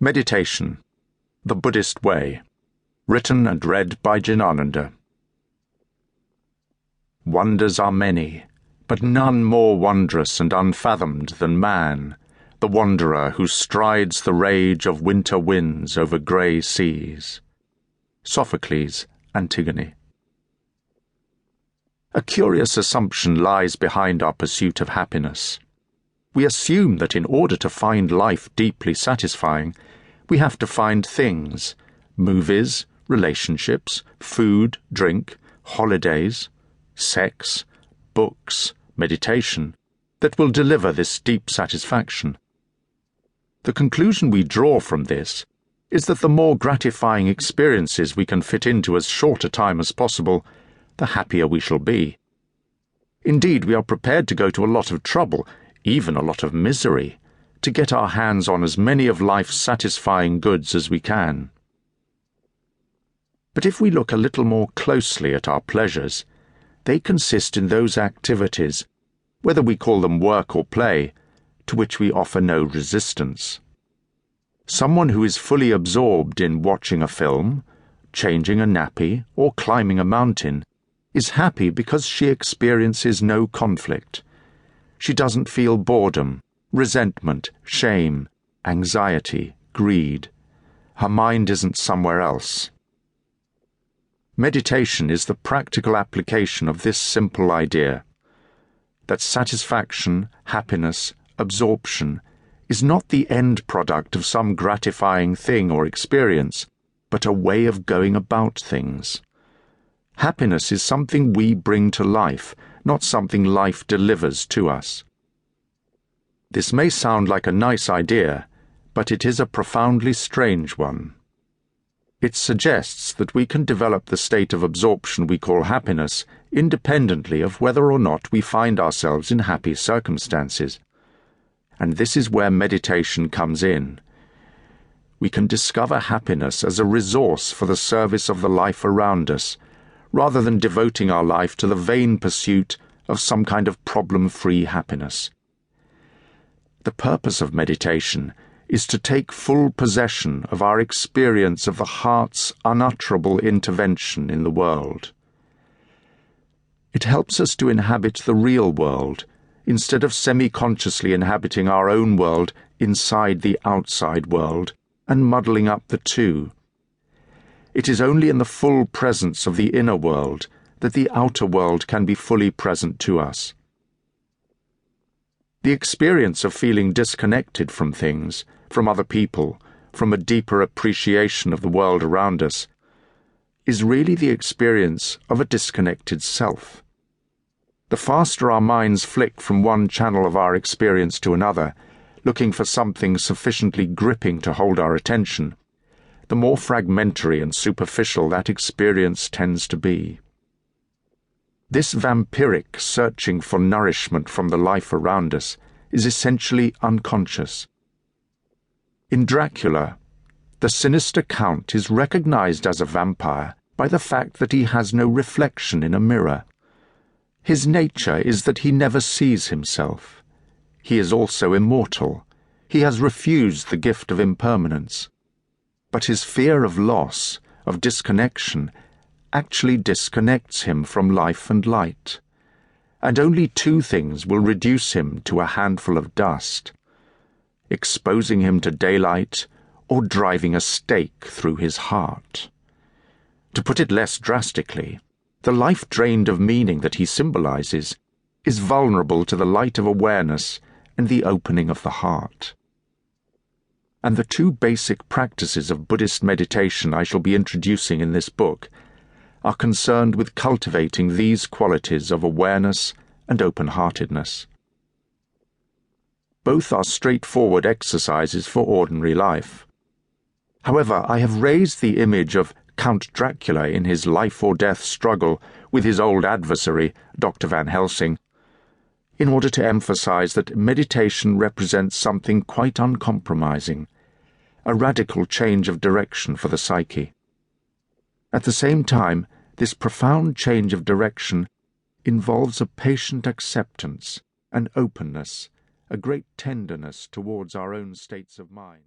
Meditation, the Buddhist Way, written and read by Jinananda. Wonders are many, but none more wondrous and unfathomed than man, the wanderer who strides the rage of winter winds over grey seas. Sophocles, Antigone. A curious assumption lies behind our pursuit of happiness. We assume that in order to find life deeply satisfying, we have to find things, movies, relationships, food, drink, holidays, sex, books, meditation, that will deliver this deep satisfaction. The conclusion we draw from this is that the more gratifying experiences we can fit into as short a time as possible, the happier we shall be. Indeed, we are prepared to go to a lot of trouble, even a lot of misery, to get our hands on as many of life's satisfying goods as we can. But if we look a little more closely at our pleasures, they consist in those activities, whether we call them work or play, to which we offer no resistance. Someone who is fully absorbed in watching a film, changing a nappy, or climbing a mountain is happy because she experiences no conflict. She doesn't feel boredom, resentment, shame, anxiety, greed. Her mind isn't somewhere else. Meditation is the practical application of this simple idea, that satisfaction, happiness, absorption is not the end product of some gratifying thing or experience, but a way of going about things. Happiness is something we bring to life, not something life delivers to us. This may sound like a nice idea, but it is a profoundly strange one. It suggests that we can develop the state of absorption we call happiness independently of whether or not we find ourselves in happy circumstances. And this is where meditation comes in. We can discover happiness as a resource for the service of the life around us, rather than devoting our life to the vain pursuit of some kind of problem-free happiness. The purpose of meditation is to take full possession of our experience of the heart's unutterable intervention in the world. It helps us to inhabit the real world, instead of semi-consciously inhabiting our own world inside the outside world and muddling up the two. It is only in the full presence of the inner world that the outer world can be fully present to us. The experience of feeling disconnected from things, from other people, from a deeper appreciation of the world around us, is really the experience of a disconnected self. The faster our minds flick from one channel of our experience to another, looking for something sufficiently gripping to hold our attention, the more fragmentary and superficial that experience tends to be. This vampiric searching for nourishment from the life around us is essentially unconscious. In Dracula, the sinister count is recognized as a vampire by the fact that he has no reflection in a mirror. His nature is that he never sees himself. He is also immortal. He has refused the gift of impermanence. But his fear of loss, of disconnection, actually disconnects him from life and light. And only two things will reduce him to a handful of dust: exposing him to daylight or driving a stake through his heart. To put it less drastically, the life drained of meaning that he symbolizes is vulnerable to the light of awareness and the opening of the heart. And the two basic practices of Buddhist meditation I shall be introducing in this book are concerned with cultivating these qualities of awareness and open-heartedness. Both are straightforward exercises for ordinary life. However, I have raised the image of Count Dracula in his life-or-death struggle with his old adversary, Dr. Van Helsing, in order to emphasize that meditation represents something quite uncompromising, a radical change of direction for the psyche. At the same time, this profound change of direction involves a patient acceptance, an openness, a great tenderness towards our own states of mind.